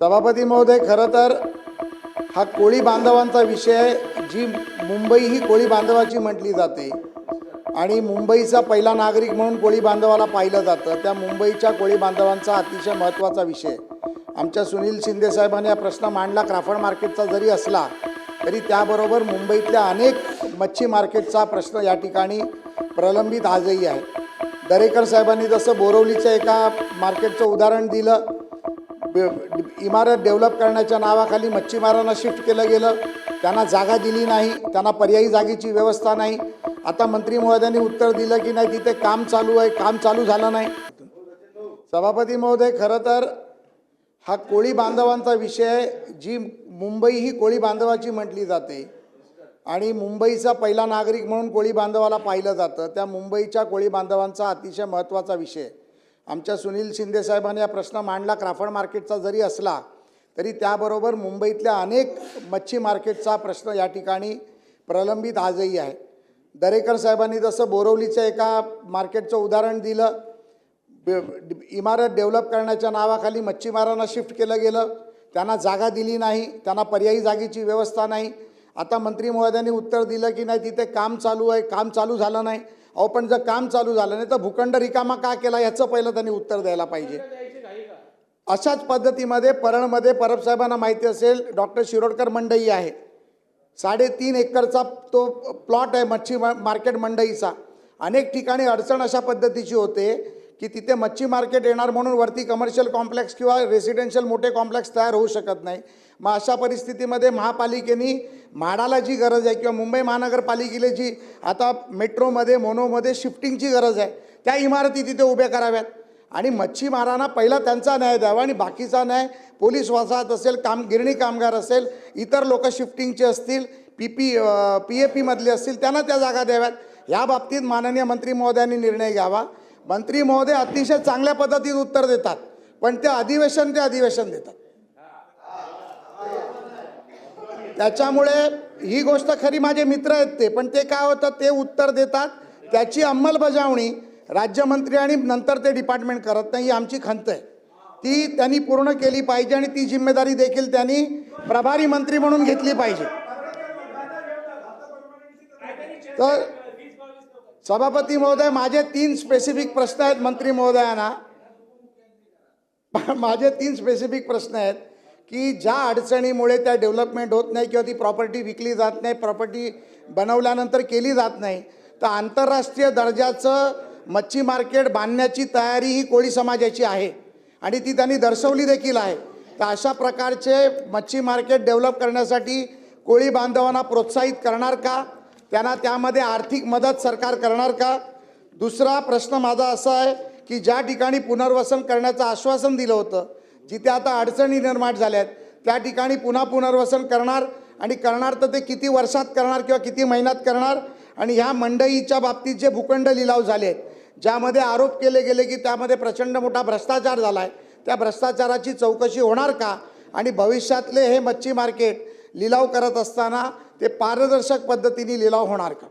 सभापती महोदय, खरं तर हा कोळी बांधवांचा विषय जी मुंबई ही कोळी बांधवाची म्हटली जाते आणि मुंबईचा पहिला नागरिक म्हणून कोळी बांधवाला पाहिलं जातं। त्या मुंबईच्या कोळी बांधवांचा अतिशय महत्त्वाचा विषय आमच्या सुनील शिंदे साहेबांनी हा प्रश्न मांडला। क्राफ्ट मार्केटचा जरी असला तरी त्याबरोबर मुंबईतल्या अनेक मच्छी मार्केटचा प्रश्न या ठिकाणी प्रलंबित आजही आहे। दरेकर साहेबांनी जसं बोरवलीच्या एका मार्केटचं उदाहरण दिलं, इमारत डेव्हलप करण्याच्या नावाखाली मच्छीमारांना शिफ्ट केलं गेलं, त्यांना जागा दिली नाही, त्यांना पर्यायी जागेची व्यवस्था नाही। आता मंत्री महोदयांनी उत्तर दिलं की नाही तिथे काम चालू आहे, काम चालू झालं नाही। सभापती महोदय, खरं तर हा कोळी बांधवांचा विषय जी मुंबई ही कोळी बांधवाची म्हटली जाते आणि मुंबईचा पहिला नागरिक म्हणून कोळी बांधवाला पाहिलं जातं। त्या मुंबईच्या कोळी बांधवांचा अतिशय महत्त्वाचा विषय आमच्या सुनील शिंदे साहेबांनी हा प्रश्न मांडला। क्राफ्ट मार्केटचा जरी असला तरी त्याबरोबर मुंबईतल्या अनेक मच्छी मार्केटचा प्रश्न या ठिकाणी प्रलंबित आजही आहे। दरेकर साहेबांनी जसं बोरवलीच्या एका मार्केटचं उदाहरण दिलं, इमारत डेव्हलप करण्याच्या नावाखाली मच्छीमारांना शिफ्ट केलं गेलं, त्यांना जागा दिली नाही, त्यांना पर्यायी जागेची व्यवस्था नाही। आता मंत्री महोदयांनी उत्तर दिलं की नाही तिथे काम चालू आहे, काम चालू झालं नाही। अहो, पण जर काम चालू झालं नाही तर भूखंड रिकामा का केला याचं पहिलं त्यांनी उत्तर द्यायला पाहिजे। अशाच पद्धतीमध्ये परळमध्ये परब साहेबांना माहिती असेल, डॉक्टर शिरोडकर मंडई आहे, 3.5 एकरचा तो प्लॉट आहे मच्छी मार्केट मंडईचा। अनेक ठिकाणी अडचण अशा पद्धतीची होते की तिथे मच्छी मार्केट येणार म्हणून वरती कमर्शियल कॉम्प्लेक्स किंवा रेसिडेन्शियल मोठे कॉम्प्लेक्स तयार होऊ शकत नाही। मग अशा परिस्थितीमध्ये महापालिकेने म्हाडाला जी गरज आहे किंवा मुंबई महानगरपालिकेला जी आता मेट्रोमध्ये मोनोमध्ये शिफ्टिंगची गरज आहे त्या इमारती तिथे उभ्या कराव्यात आणि मच्छीमारांना पहिला त्यांचा न्याय द्यावा आणि बाकीचा न्याय पोलीस वसाहत असेल, गिरणी कामगार असेल, इतर लोक शिफ्टिंगचे असतील, PAP मधले असतील त्यांना त्या जागा द्याव्यात। या बाबतीत माननीय मंत्री महोदयांनी निर्णय घ्यावा। मंत्री महोदय अतिशय चांगल्या पद्धतीत उत्तर देतात, पण ते अधिवेशन देतात। त्याच्यामुळे ही गोष्ट खरी माझे मित्र आहेत ते, पण ते काय होतं ते उत्तर देतात, त्याची अंमलबजावणी राज्यमंत्री आणि नंतर ते डिपार्टमेंट करत नाही। ही आमची खंत आहे, ती त्यांनी पूर्ण केली पाहिजे आणि ती जिम्मेदारी देखील त्यांनी प्रभारी मंत्री म्हणून घेतली पाहिजे। तर सभापती महोदय, माझे 3 स्पेसिफिक प्रश्न आहेत मंत्री महोदयांना। माझे 3 स्पेसिफिक प्रश्न आहेत की ज्या अडचणीमुळे त्या डेव्हलपमेंट होत नाही किंवा ती प्रॉपर्टी विकली जात नाही, प्रॉपर्टी बनवल्यानंतर केली जात नाही, तर आंतरराष्ट्रीय दर्जाचं मच्छी मार्केट बांधण्याची तयारी ही कोळी समाजाची आहे आणि ती त्यांनी दर्शवली देखील आहे। तर अशा प्रकारचे मच्छी मार्केट डेव्हलप करण्यासाठी कोळी बांधवांना प्रोत्साहित करणार का? त्यांना त्यामध्ये आर्थिक मदत सरकार करणार का? दुसरा प्रश्न माझा असा आहे की ज्या ठिकाणी पुनर्वसन करण्याचं आश्वासन दिलं होतं, जिथे आता अडचणी निर्माण झाल्या आहेत त्या ठिकाणी पुन्हा पुनर्वसन करणार आणि करणार तर ते किती वर्षात करणार किंवा किती महिन्यात करणार? आणि ह्या मंडईच्या बाबतीत जे भूखंड लिलाव झाले आहेत ज्यामध्ये आरोप केले गेले की त्यामध्ये प्रचंड मोठा भ्रष्टाचार झाला आहे, त्या भ्रष्टाचाराची चौकशी होणार का? आणि भविष्यातले हे मच्छी मार्केट लिलाव करत असताना ते पारदर्शक पद्धतीने लिलाव होणार का?